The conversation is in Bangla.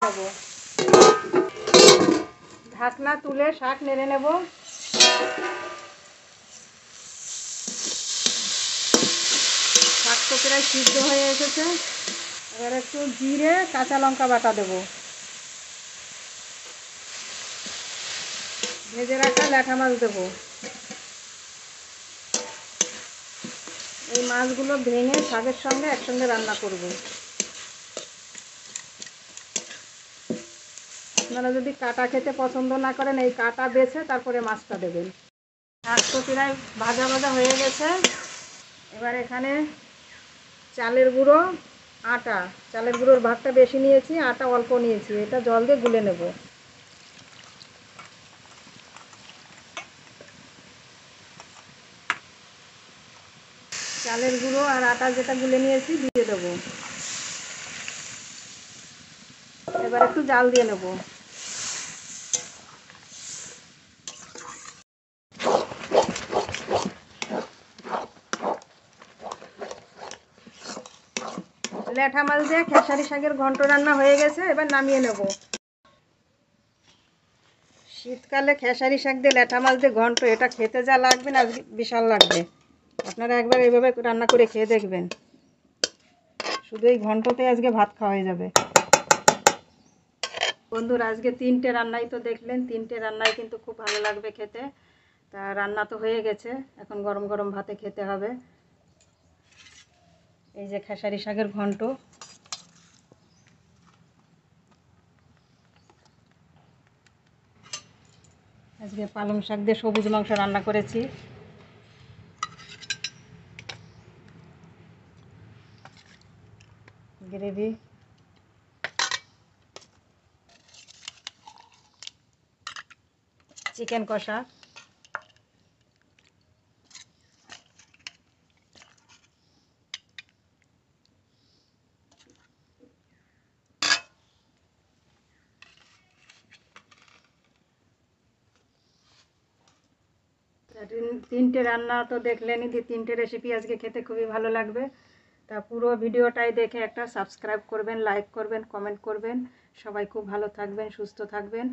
দেবো। ঢাকনা তুলে শাক নেড়ে নেব। শাক তো প্রায় সিদ্ধ হয়ে এসেছে। এবার একটু জিরে কাঁচা লঙ্কা বাটা দেবো। ভেজে রাখা ল্যাঠা মাছ দেবো। এই মাছগুলো ভেঙে শাকের সঙ্গে একসঙ্গে রান্না করব। আপনারা যদি কাটা খেতে পছন্দ না করেন, এই কাটা বেছে তারপরে মাছটা দেবেন। শাক তো প্রায় ভাজা ভাজা হয়ে গেছে। এবার এখানে চালের গুঁড়ো, আটা, চালের গুঁড়োর ভাগটা বেশি নিয়েছি, আটা অল্প নিয়েছি। এটা জল দিয়ে গুলে নেব। চালের গুঁড়ো আর আটা যেটা গুলে নিয়েছি দিয়ে দেবো। এবার একটু জাল দিয়ে নেব। ল্যাঠা মাছ দিয়ে খেসারি শাকের ঘন্ট রান্না হয়ে গেছে। এবার নামিয়ে নেব। শীতকালে খেসারি শাক দিয়ে ল্যাঠা মাছ দিয়ে ঘন্ট, এটা খেতে যা লাগবে না, বিশাল লাগবে। আপনারা একবার এইভাবে রান্না করে খেয়ে দেখবেন। শুধু এই ঘন্টতে আজকে ভাত খাওয়া হয়ে যাবে। বন্ধুরা, আজকে 3টে রান্নাই তো দেখলেন। 3টে রান্নাই কিন্তু খুব ভালো লাগবে খেতে। তা রান্না তো হয়ে গেছে, এখন গরম গরম ভাতে খেতে হবে। এই যে খেসারি শাকের ঘন্ট, আজকে পালং শাক দিয়ে সবুজ মাংস রান্না করেছি। গ্রেভি, চিকেন কষা, তিনটে রান্না তো দেখলেনই। 3টে রেসিপি আজকে খেতে খুবই ভালো লাগবে। তা পুরো ভিডিওটাই দেখে একটা সাবস্ক্রাইব করবেন, লাইক করবেন, কমেন্ট করবেন। সবাই খুব ভালো থাকবেন, সুস্থ থাকবেন।